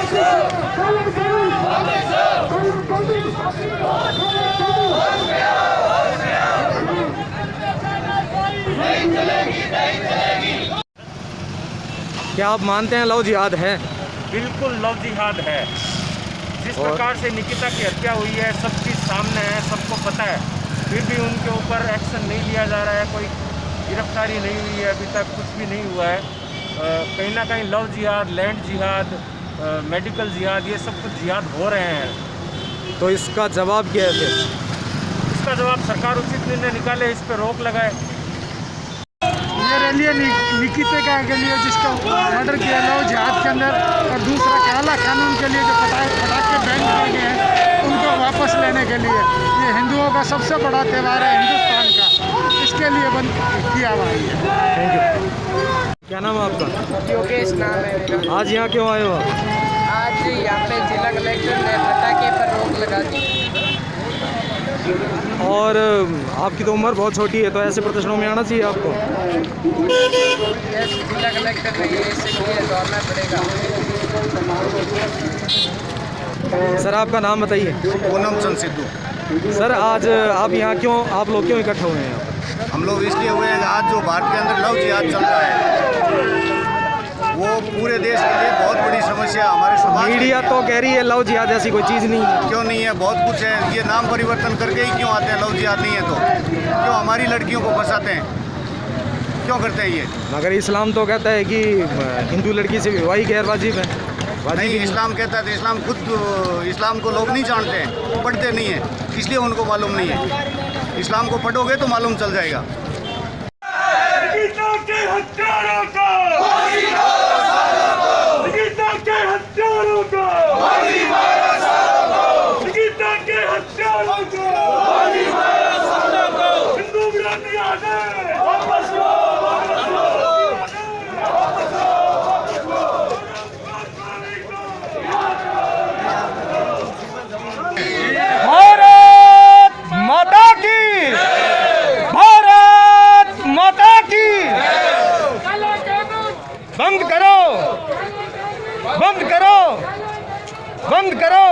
क्या आप मानते हैं लव जिहाद है? बिल्कुल लव जिहाद है। जिस प्रकार से निकिता की हत्या हुई है सब चीज़ सामने है, सबको पता है, फिर भी उनके ऊपर एक्शन नहीं लिया जा रहा है, कोई गिरफ्तारी नहीं हुई है, अभी तक कुछ भी नहीं हुआ है। कहीं ना कहीं लव जिहाद, लैंड जिहाद, मेडिकल जिहाद, ये सब कुछ जिहाद हो रहे हैं। तो इसका जवाब क्या है? इसका जवाब सरकार उचित निर्णय निकाले, इस पर रोक लगाए। ये रैली है निकिता के लिए जिसका मर्डर किया लव जिहाद के अंदर, और दूसरा काला कानून के लिए जो पटाखे बैन किए गए हैं उनको वापस लेने के लिए। ये हिंदुओं का सबसे बड़ा त्यौहार है हिंदुस्तान का, इसके लिए बंद किया हुआ है। Thank you. क्या नाम है आपका? योगेश नाम है मेरा। आज यहाँ क्यों आए हो आप? आज यहाँ पे जिला कलेक्टर ने पटाखे पर रोक लगा दी। और आपकी तो उम्र बहुत छोटी है, तो ऐसे प्रदर्शनों में आना चाहिए आपको। जिला कलेक्टर ने ऐसे किया तो आना पड़ेगा। सर आपका नाम बताइए। पूनम चंद सिद्धू। सर आज आप यहाँ क्यों, आप लोग क्यों इकट्ठा हुए हैं यहाँ पर? हम लोग इसलिए हुए हैं आज जो भारत के अंदर लव जिहाद चल रहा है वो पूरे देश के लिए बहुत बड़ी समस्या हमारे समाज। मीडिया तो कह रही है लव जिहाद ऐसी कोई चीज़ नहीं है। क्यों नहीं है, बहुत कुछ है। ये नाम परिवर्तन करके ही क्यों आते हैं, लव जिहाद नहीं है तो क्यों हमारी लड़कियों को फंसाते हैं, क्यों करते हैं ये? मगर इस्लाम तो कहता है कि हिंदू लड़की से विवाह गैर वाजिब है। नहीं, इस्लाम कहता है तो इस्लाम खुद, इस्लाम को लोग नहीं जानते हैं, पढ़ते नहीं है, इसलिए उनको मालूम नहीं है। इस्लाम को पढ़ोगे तो मालूम चल जाएगा। बंद करो, बंद करो, बंद करो।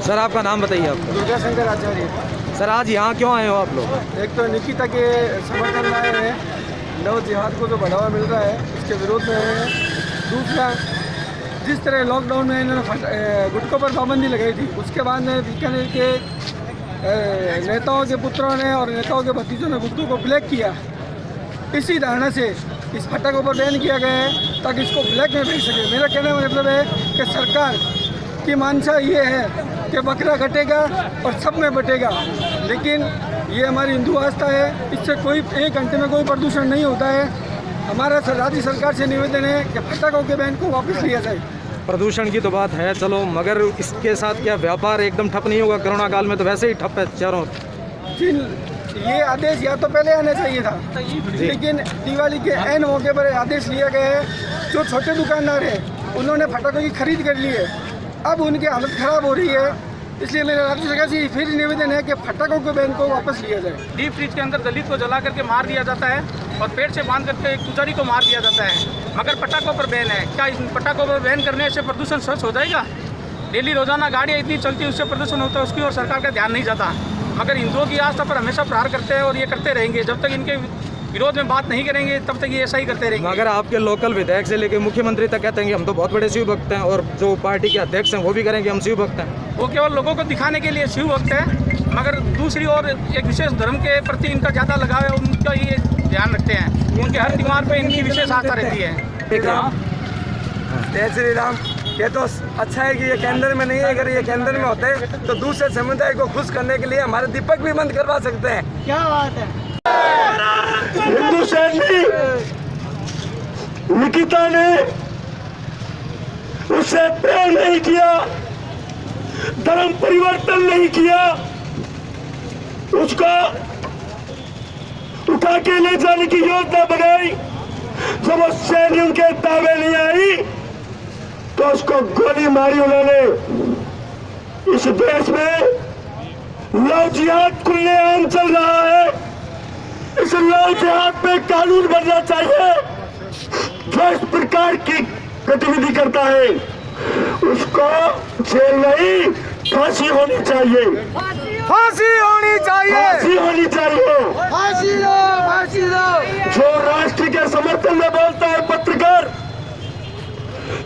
सर आपका नाम बताइए। आपका? दुर्गा शंकर आचार्य। सर आज यहाँ क्यों आए हो आप लोग? एक तो निकिता के समर्थन में आए हैं, लव जिहाद को जो बढ़ावा मिल रहा है उसके विरोध में आए हैं। दूसरा, जिस तरह लॉकडाउन में इन्होंने गुटखों पर पाबंदी लगाई थी, उसके बाद में बीकानेर के नेताओं के पुत्रों ने और नेताओं के भतीजों ने गुटखों को ब्लैक किया। इसी धारणा से इस पटाखों पर बैन किया गया है ताकि इसको ब्लैक में बेच सके। मेरा कहने का मतलब है कि सरकार की मानसा ये है कि बकरा कटेगा और सब में बटेगा, लेकिन ये हमारी हिंदू आस्था है, इससे कोई 1 घंटे में कोई प्रदूषण नहीं होता है। हमारा राज्य सरकार से निवेदन है कि पटाखों के बैन को वापस लिया जाए। प्रदूषण की तो बात है, चलो, मगर इसके साथ क्या व्यापार एकदम ठप नहीं होगा? कोरोना काल में तो वैसे ही ठप है चारों। ये आदेश या तो पहले आना चाहिए था, लेकिन दिवाली के ऐन मौके पर आदेश लिया गया है। जो छोटे दुकानदार हैं उन्होंने पटाखों की खरीद कर ली है, अब उनकी हालत ख़राब हो रही है। इसलिए मेरा राज्य सरकार से फिर निवेदन है कि पटाखों के बैन को वापस लिया जाए। डीप फ्रिज के अंदर दलित को जला करके मार दिया जाता है और पेट से बांध करके एक पुजारी को मार दिया जाता है, मगर पटाखों पर बैन है। क्या इन पटाखों पर बैन करने से प्रदूषण स्वच्छ हो जाएगा? डेली रोजाना गाड़ियाँ इतनी चलती है, उससे प्रदूषण होता है, उसकी ओर सरकार का ध्यान नहीं जाता। मगर हिंदुओं की आस्था पर हमेशा प्रहार करते हैं और ये करते रहेंगे। जब तक इनके विरोध में बात नहीं करेंगे तब तक ये ऐसा ही करते रहेंगे। मगर आपके लोकल विधायक से लेकर मुख्यमंत्री तक कहते हैं कि हम तो बहुत बड़े शिव भक्त हैं, और जो पार्टी के अध्यक्ष हैं वो भी करेंगे हम शिव भक्त हैं। वो केवल लोगों को दिखाने के लिए शिव भक्त है, मगर दूसरी ओर एक विशेष धर्म के प्रति इनका ज़्यादा लगाव है, उनका ये ध्यान रखते हैं। उनके हर त्योहार पर इनकी विशेष आस्था रहती है। जय श्री राम। ये तो अच्छा है कि ये केंद्र में नहीं है, अगर ये केंद्र में होते तो दूसरे समुदाय को खुश करने के लिए हमारे दीपक भी बंद करवा सकते हैं। क्या बात है। हिंदू सैनी निकिता ने उसे प्रेम नहीं किया, धर्म परिवर्तन नहीं किया, उसको उठा के ले जाने की योजना बनाई। जब वो सैनी उनके ताबे नहीं आई तो उसको गोली मारी उन्होंने। इस देश में लव जिहाद खुलेआम चल रहा है। इस लव जिहाद पे कानून बनना चाहिए जो इस प्रकार की गतिविधि करता है उसको जेल नहीं, फांसी होनी चाहिए, फांसी होनी चाहिए, फांसी होनी चाहिए। फांसी दो, फांसी दो। जो राष्ट्र के समर्थन में बोलता है पत्रकार,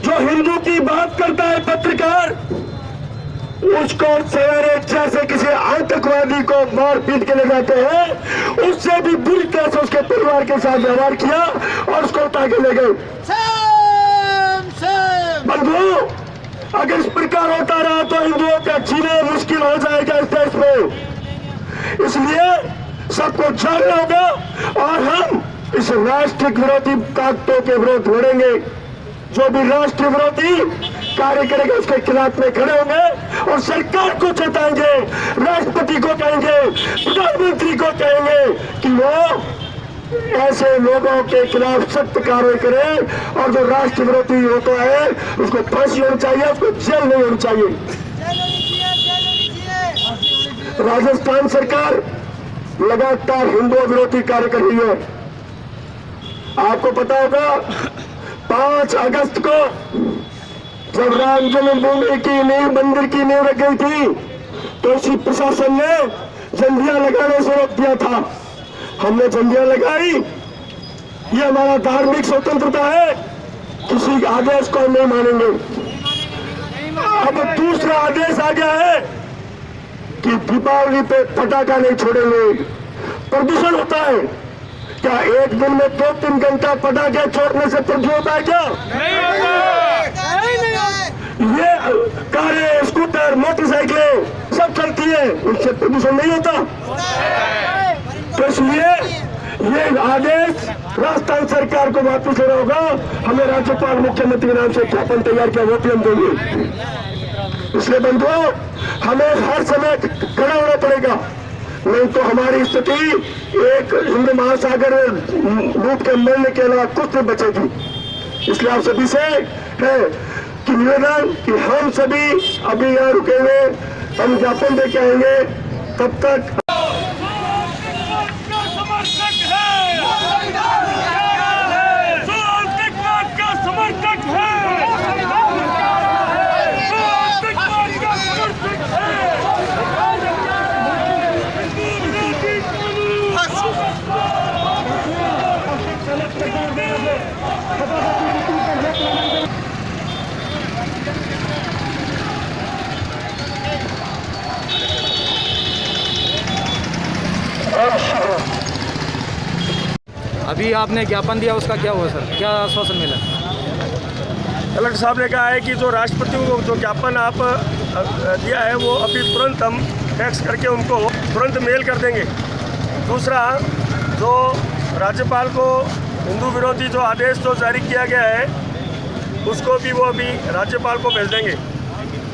जो हिंदू की बात करता है पत्रकार, उसको सवेरे जैसे किसी आतंकवादी को मार पीट के ले जाते हैं, उससे भी बुरी तरह से उसके परिवार के साथ व्यवहार किया और उसको उठा के ले गए। बंधु, अगर इस प्रकार होता रहा तो हिंदुओं का जीना मुश्किल हो जाएगा इस देश में। इसलिए सबको जागना होगा और हम इस राष्ट्र विरोधी ताकतों के विरोध लड़ेंगे। जो भी राष्ट्र विरोधी कार्य करेगा उसके खिलाफ में खड़े होंगे और सरकार को चेताएंगे, राष्ट्रपति को कहेंगे, प्रधानमंत्री को कहेंगे कि वो ऐसे लोगों के खिलाफ सख्त कार्रवाई करे और जो राष्ट्र विरोधी होता है उसको फांसी होनी चाहिए, उसको जेल नहीं होनी चाहिए। राजस्थान सरकार लगातार हिंदू विरोधी कार्य कर रही है। आपको पता होगा 5 अगस्त को जब राम जन्मभूमि की नींव, मंदिर की नींव रख गई थी तो इसी प्रशासन ने झंडियां लगाने से रोक दिया था। हमने झंडियां लगाई, ये हमारा धार्मिक स्वतंत्रता है, किसी आदेश को हम नहीं मानेंगे। अब दूसरा आदेश आ गया है कि दीपावली पे पटाखा नहीं छोड़ेंगे, प्रदूषण होता है। क्या एक दिन में 2-3 घंटा पटाखे छोड़ने से प्रदूषण होता है? क्या नहीं होता। ये कारें, स्कूटर, मोटरसाइकिलें सब चलती है, उससे प्रदूषण नहीं होता। तो इसलिए ये आदेश राजस्थान सरकार को वापस लेना होगा। हमें राज्यपाल मुख्यमंत्री के नाम से ज्ञापन तैयार किया, वो भी हम देंगे। इसलिए बंधुओं, हमें हर समय खड़ा होना पड़ेगा, नहीं तो हमारी स्थिति एक हिंद महासागर में डूब के मरने के अलावा कुछ नहीं बचेगी। इसलिए आप सभी से है कि निवेदन कि हम सभी अभी यहाँ रुकेंगे, हम ज्ञापन दे के आएंगे। तब तक अभी आपने ज्ञापन दिया, उसका क्या हुआ सर, क्या आश्वासन मिला? कलेक्टर साहब ने कहा है कि जो राष्ट्रपति को जो ज्ञापन आप दिया है वो अभी तुरंत हम टैक्स करके उनको तुरंत मेल कर देंगे। दूसरा, जो राज्यपाल को हिंदू विरोधी जो आदेश जो जारी किया गया है उसको भी वो अभी राज्यपाल को भेज देंगे।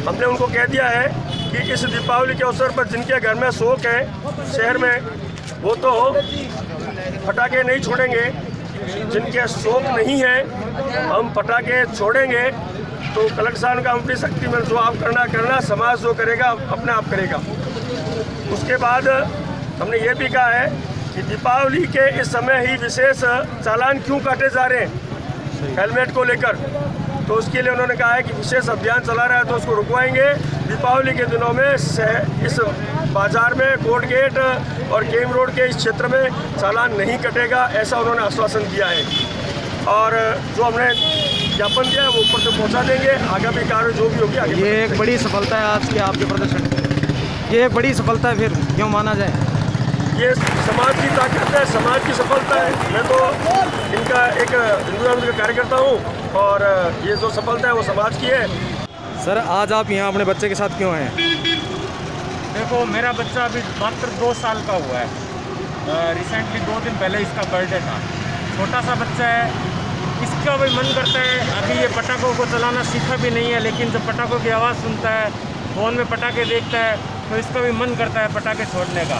हमने उनको कह दिया है कि इस दीपावली के अवसर पर जिनके घर में शौक है शहर में, वो तो पटाखे नहीं छोड़ेंगे। जिनके शौक नहीं है हम पटाखे छोड़ेंगे। तो कलेक्टर साहब का अपनी शक्ति में जो आप करना, समाज जो करेगा अपने आप करेगा। उसके बाद हमने ये भी कहा है कि दीपावली के इस समय ही विशेष चालान क्यों काटे जा रहे हैं हेलमेट को लेकर, तो उसके लिए उन्होंने कहा है कि विशेष अभियान चला रहा है तो उसको रुकवाएंगे। दीपावली के दिनों में इस बाजार में कोर्ट गेट और केम रोड के इस क्षेत्र में चालान नहीं कटेगा, ऐसा उन्होंने आश्वासन दिया है। और जो हमने ज्ञापन दिया है वो ऊपर से पहुंचा देंगे। आगामी कार्य जो भी होगी आगे। ये एक बड़ी सफलता है आज के आपके प्रदर्शन, ये एक बड़ी सफलता है, फिर क्यों माना जाए? ये समाज की ताकत है, समाज की सफलता है। मैं तो इनका एक हिंदू धर्म का कार्यकर्ता हूँ और ये जो सफलता है वो समाज की है। सर, आज आप यहाँ अपने बच्चे के साथ क्यों आए? देखो, मेरा बच्चा अभी मात्र 2 साल का हुआ है। रिसेंटली 2 दिन पहले इसका बर्थडे था। छोटा सा बच्चा है, इसका भी मन करता है। अभी ये पटाखों को चलाना सीखा भी नहीं है, लेकिन जब पटाखों की आवाज़ सुनता है, फ़ोन में पटाखे देखता है, तो इसका भी मन करता है पटाखे छोड़ने का।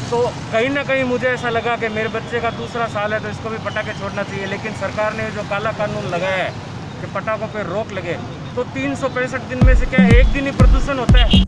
तो कहीं ना कहीं मुझे ऐसा लगा कि मेरे बच्चे का 2रा साल है तो इसको भी पटाखे छोड़ना चाहिए। लेकिन सरकार ने जो काला कानून लगाया है कि पटाखों पर रोक लगे, तो 365 दिन में से क्या एक दिन ही प्रदूषण होता है?